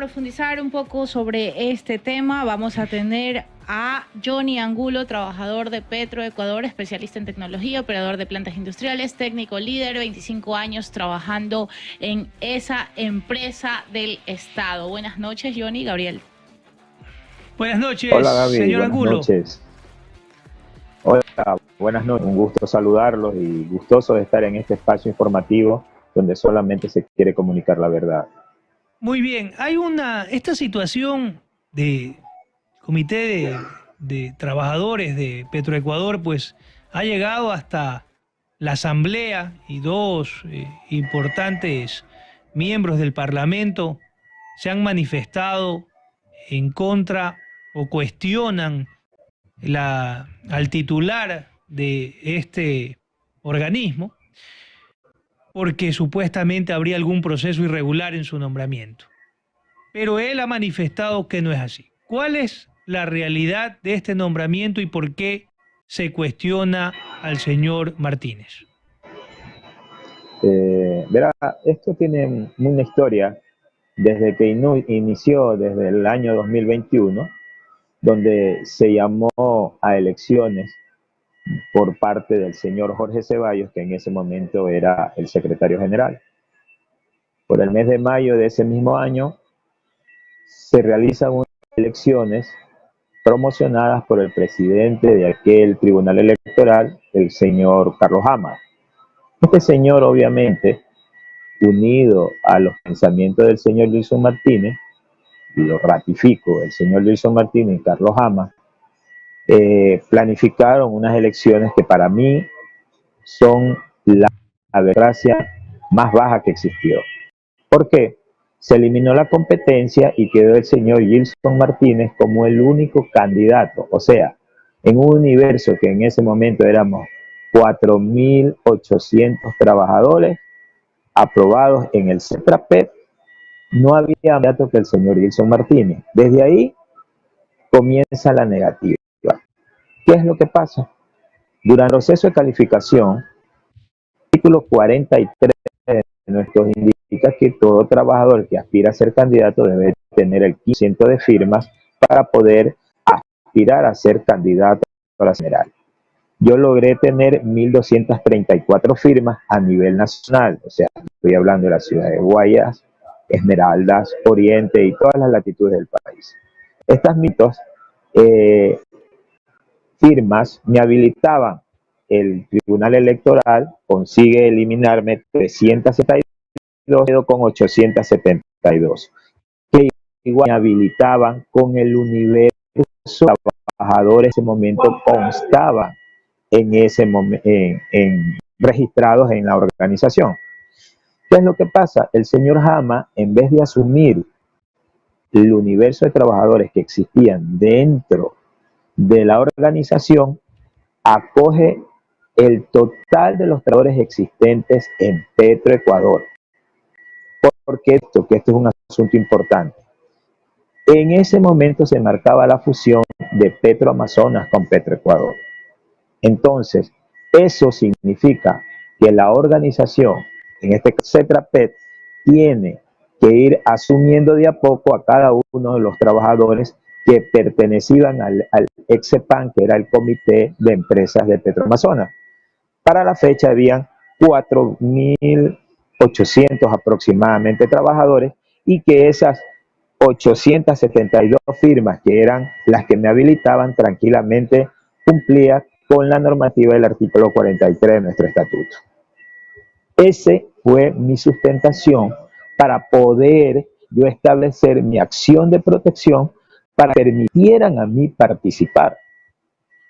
profundizar un poco sobre este tema, vamos a tener a Johnny Angulo, trabajador de Petroecuador, especialista en tecnología, operador de plantas industriales, técnico líder, 25 años trabajando en esa empresa del Estado. Buenas noches, Johnny. Gabriel. Buenas noches, hola, Gaby, señor Angulo. Buenas noches. Hola, buenas noches. Un gusto saludarlos y gustoso de estar en este espacio informativo donde solamente se quiere comunicar la verdad. Muy bien, hay esta situación de comité de trabajadores de Petroecuador, pues ha llegado hasta la asamblea y dos importantes miembros del Parlamento se han manifestado en contra o cuestionan al titular de este organismo, porque supuestamente habría algún proceso irregular en su nombramiento. Pero él ha manifestado que no es así. ¿Cuál es la realidad de este nombramiento y por qué se cuestiona al señor Martínez? Verá, esto tiene una historia desde que inició desde el año 2021, donde se llamó a elecciones por parte del señor Jorge Ceballos, que en ese momento era el secretario general. Por el mes de mayo de ese mismo año se realizan unas elecciones promocionadas por el presidente de aquel tribunal electoral, el señor Carlos Hama. Este señor, obviamente, unido a los pensamientos del señor Wilson Martínez, y lo ratifico, el señor Wilson Martínez y Carlos Hama, planificaron unas elecciones que para mí son la democracia más baja que existió. ¿Por qué? Se eliminó la competencia y quedó el señor Wilson Martínez como el único candidato. O sea, en un universo que en ese momento éramos 4.800 trabajadores aprobados en el CETRAPET, no había candidato que el señor Wilson Martínez. Desde ahí comienza la negativa. ¿Qué es lo que pasa? Durante el proceso de calificación, el artículo 43 de nuestros indica que todo trabajador que aspira a ser candidato debe tener el 15% de firmas para poder aspirar a ser candidato a la general. Yo logré tener 1.234 firmas a nivel nacional, o sea, estoy hablando de la ciudad de Guayas, Esmeraldas, Oriente y todas las latitudes del país. Estas mitos firmas me habilitaban. El Tribunal Electoral consigue eliminarme 372, quedo con 872, que igual me habilitaban con el universo de trabajadores en ese momento constaban registrados en la organización. ¿Qué es lo que pasa? El señor Hama, en vez de asumir el universo de trabajadores que existían dentro de la organización, acoge el total de los trabajadores existentes en Petroecuador. Porque esto es un asunto importante. En ese momento se marcaba la fusión de Petroamazonas con Petroecuador. Entonces, eso significa que la organización, en este caso CETRAPET, tiene que ir asumiendo de a poco a cada uno de los trabajadores que pertenecían al EXEPAN, que era el Comité de Empresas de Petroamazonas. Para la fecha habían 4.800 aproximadamente trabajadores y que esas 872 firmas, que eran las que me habilitaban, tranquilamente cumplía con la normativa del artículo 43 de nuestro estatuto. Ese fue mi sustentación para poder yo establecer mi acción de protección para que permitieran a mí participar.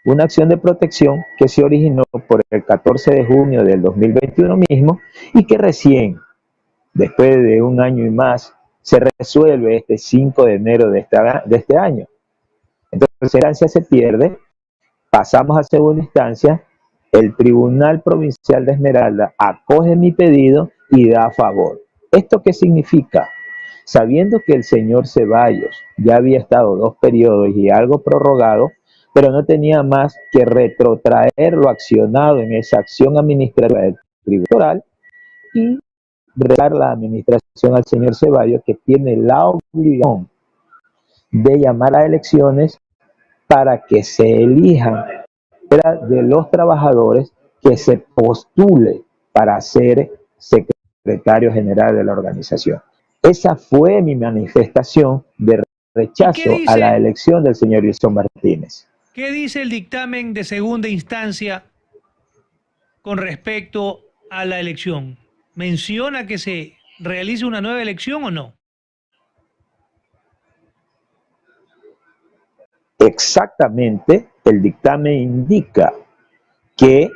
Una acción de protección que se originó por el 14 de junio del 2021 mismo y que recién, después de un año y más, se resuelve este 5 de enero de este año. Entonces, la instancia se pierde, pasamos a segunda instancia, el Tribunal Provincial de Esmeralda acoge mi pedido y da a favor. ¿Esto qué significa? Sabiendo que el señor Ceballos ya había estado 2 periodos y algo prorrogado, pero no tenía más que retrotraer lo accionado en esa acción administrativa del tribunal y dar la administración al señor Ceballos, que tiene la obligación de llamar a elecciones para que se elijan de los trabajadores que se postule para ser secretario general de la organización. Esa fue mi manifestación de rechazo a la elección del señor Gilson Martínez. ¿Qué dice el dictamen de segunda instancia con respecto a la elección? ¿Menciona que se realice una nueva elección o no? Exactamente, el dictamen indica que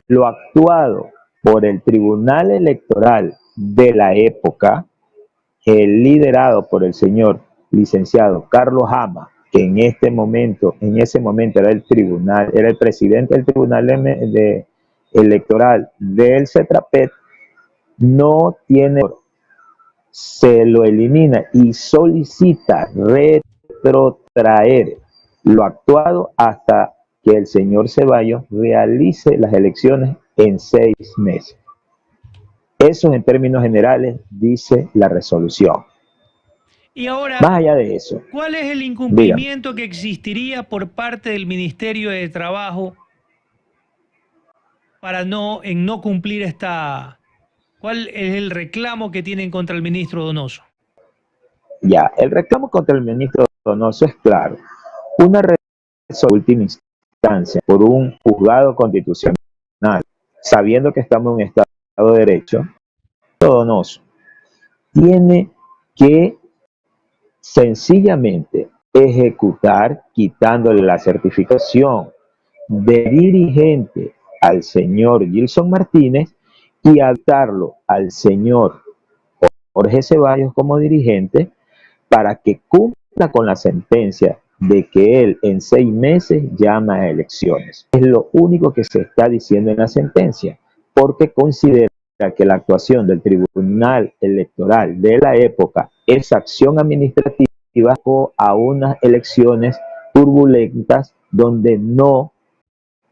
lo actuado por el Tribunal Electoral de la época, liderado por el señor licenciado Carlos Hama, que en ese momento era el presidente del Tribunal Electoral del CETRAPET, no tiene, se lo elimina y solicita retrotraer lo actuado hasta que el señor Ceballos realice las elecciones en 6 meses. Eso en términos generales dice la resolución. Y ahora, más allá de eso, ¿cuál es el incumplimiento que existiría por parte del Ministerio de Trabajo para no cumplir esta? ¿Cuál es el reclamo que tienen contra el ministro Donoso? Ya, el reclamo contra el ministro Donoso es claro. Una resolución de última instancia por un juzgado constitucional, sabiendo que estamos en un Estado de Derecho, Donoso tiene que sencillamente ejecutar, quitándole la certificación de dirigente al señor Gilson Martínez y adaptarlo al señor Jorge Ceballos como dirigente para que cumpla con la sentencia de que él en 6 meses llama a elecciones. Es lo único que se está diciendo en la sentencia, porque considera que la actuación del Tribunal Electoral de la época, esa acción administrativa, a unas elecciones turbulentas donde no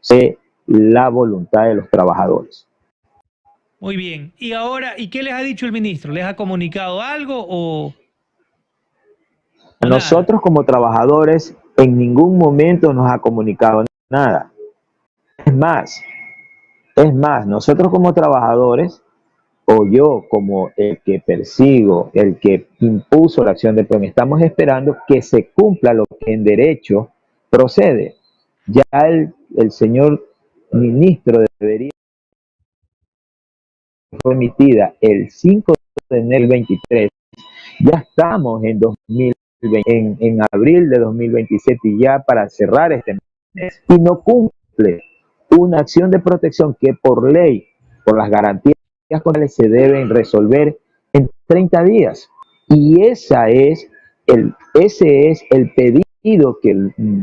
se la voluntad de los trabajadores. Muy bien. Y ahora, ¿y qué les ha dicho el ministro? ¿Les ha comunicado algo o...? Nosotros como trabajadores en ningún momento nos ha comunicado nada. Es más, nosotros como trabajadores, o yo como el que persigo, el que impuso la acción de PRON, estamos esperando que se cumpla lo que en derecho procede. Ya el señor ministro debería fue emitida el 5 de enero del 23. Ya estamos en 2020, en abril de 2027 y ya para cerrar este mes. Y no cumple una acción de protección que por ley, por las garantías constitucionales, se deben resolver en 30 días. Y ese es el pedido que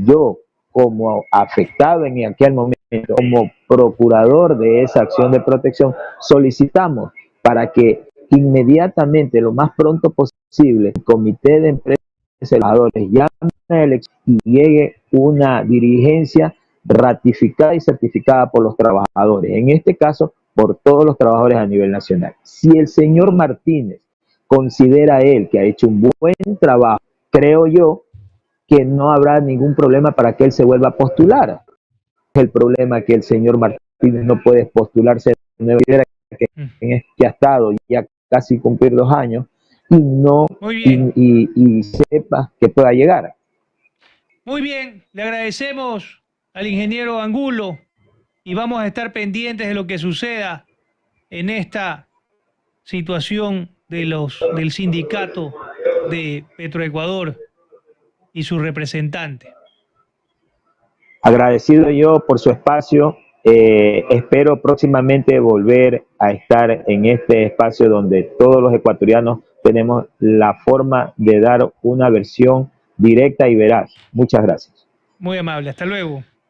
yo, como afectado en aquel momento, como procurador de esa acción de protección, solicitamos para que inmediatamente, lo más pronto posible, el Comité de Empresas y Trabajadores llame a elección y llegue una dirigencia ratificada y certificada por los trabajadores, en este caso por todos los trabajadores a nivel nacional. Si el señor Martínez considera él que ha hecho un buen trabajo, creo yo que no habrá ningún problema para que él se vuelva a postular. El problema es que el señor Martínez no puede postularse de nuevo, que ha estado ya casi cumplir 2 años y no y sepa que pueda llegar. Muy bien, le agradecemos al ingeniero Angulo y vamos a estar pendientes de lo que suceda en esta situación del sindicato de Petroecuador y su representante. Agradecido yo por su espacio. Espero próximamente volver a estar en este espacio donde todos los ecuatorianos tenemos la forma de dar una versión directa y veraz. Muchas gracias. Muy amable, hasta luego.